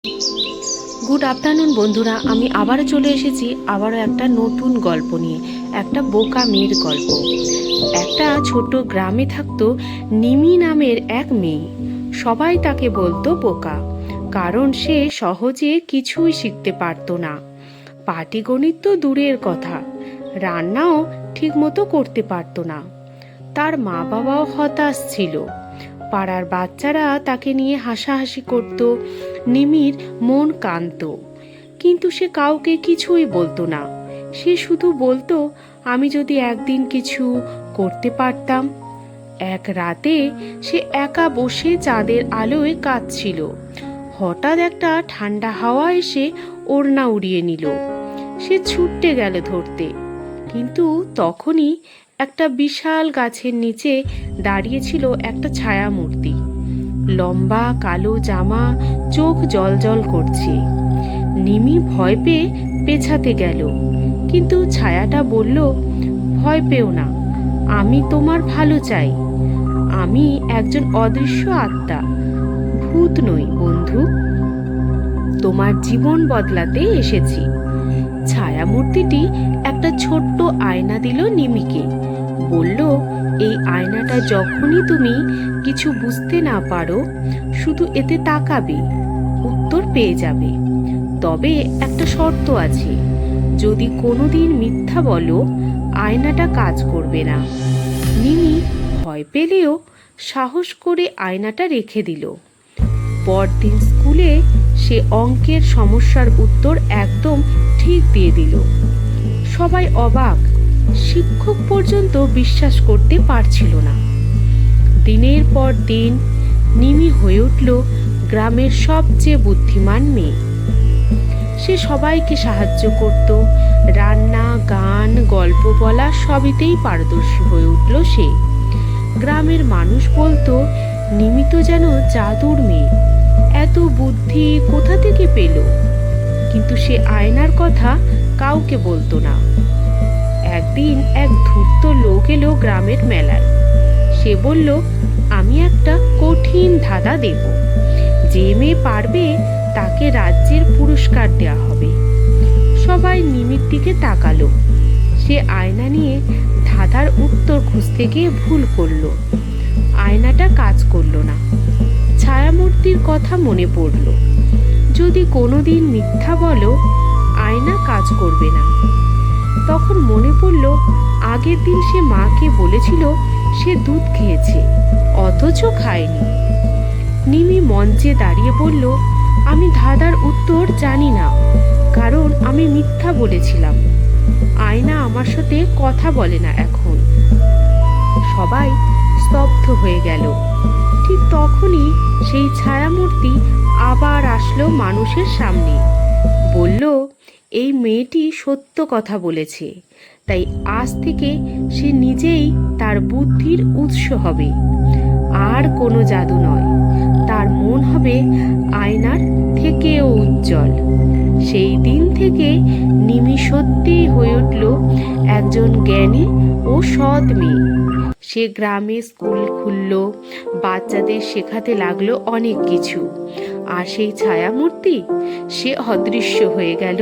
Good afternoon বন্ধুরা, আমি আবারও চলে এসেছি আবারও একটা নতুন গল্প নিয়ে। একটা বোকা মেয়ের গল্প। একটা ছোট গ্রামে থাকতো নিমি নামের এক মেয়ে। সবাই তাকে বলতো বোকা, কারণ সে সহজে কিছুই শিখতে পারতো না। পাটিগণিত তো দূরের কথা, রান্নাও ঠিকমতো করতে পারতো না। তার মা বাবাও হতাশ ছিল। পাড়ার বাচ্চারা তাকে নিয়ে হাসাহাসি করত। নিমির মন কাঁদত, কিন্তু সে কাউকে কিছুই বলতো না। সে শুধু বলতো, আমি যদি একদিন কিছু করতে পারতাম। এক রাতে সে একা বসে চাঁদের আলোয় কাঁদছিল। হঠাৎ একটা ঠান্ডা হাওয়া এসে ওড়না উড়িয়ে নিল। সে ছুটতে গেল ধরতে, কিন্তু তখনই একটা বিশাল গাছের নিচে দাঁড়িয়েছিল একটা ছায়ামূর্তি। লম্বা কালো জামা, চোখ জলজল করছে। নিমি ভয় পেয়ে পেছাতে গেল, কিন্তু ছায়াটা বলল, ভয় পেও না, আমি তোমার ভালো চাই। আমি একজন অদৃশ্য আত্মা, ভূত নই বন্ধু। তোমার জীবন বদলাতে এসেছি। ছায়ামূর্তিটি একটা ছোট্ট আয়না দিল নিমিকে। বলল, এই আয়নাটা যখনই তুমি কিছু বুঝতে না পারো, শুধু এতে তাকাবে, উত্তর পেয়ে যাবে। তবে একটা শর্ত আছে, যদি কোনোদিন মিথ্যা বলো, আয়নাটা কাজ করবে না। নিমি ভয় পেলেও সাহস করে আয়নাটা রেখে দিল। পরদিন স্কুলে সে অঙ্কের সমস্যার উত্তর একদম ঠিক দিয়ে দিল। সবাই অবাক, শিক্ষক পর্যন্ত বিশ্বাস করতে পারছিল না। দিনের পর দিন নিমি হয়ে উঠল গ্রামের সবচেয়ে বুদ্ধিমান মেয়ে। সে সবাইকে সাহায্য করত, রান্না, গান, গল্প বলা সবিতেই পারদর্শী হয়ে উঠল সে। গ্রামের মানুষ বলতো, নিমি তো যেন জাদুর মেয়ে, এত বুদ্ধি কোথা থেকে পেল? কিন্তু সে আয়নার কথা কাউকে বলতো না। একদিন এক ধূর্ত লোক এলো গ্রামের মেলায়। সে বলল, আমি একটা কঠিন ধাঁধা দেব, যে মেয়ে পারবে তাকে রাজ্যের পুরস্কার দেওয়া হবে। সবাই নিমির দিকে তাকালো। সে আয়না নিয়ে ধাঁধার উত্তর খুঁজতে গিয়ে ভুল করলো। আয়নাটা কাজ করলো না। ছায়ামূর্তির কথা মনে পড়ল, যদি কোনোদিন মিথ্যা বলো, আয়না কাজ করবে না। তখন মনে পড়ল, আগের দিন সে মাকে বলেছিল সে দুধ খেয়েছে, অথচ খায়নি। নিমি মঞ্চে দাঁড়িয়ে বলল, আমি ধাঁধার উত্তর জানি না, কারণ আমি মিথ্যা বলেছিলাম। আয়না আমার সাথে কথা বলে না এখন। সবাই স্তব্ধ হয়ে গেল। ঠিক তখনই সেই ছায়ামূর্তি আবার আসলো মানুষের সামনে। বলল, এই মেয়েটি সত্য কথা বলেছে, তাই আজ থেকে সে নিজেই তার বুদ্ধির উৎস হবে। আর কোনো জাদু নয়, তার মন হবে আয়নার থেকেও উজ্জ্বল। সেই দিন থেকে নিমি সত্যিই হয়ে উঠল একজন জ্ঞানী ও সৎ মেয়ে। সে গ্রামে স্কুল খুলল, বাচ্চাদের শেখাতে লাগলো অনেক কিছু। আর সেই ছায়ামূর্তি, সে অদৃশ্য হয়ে গেল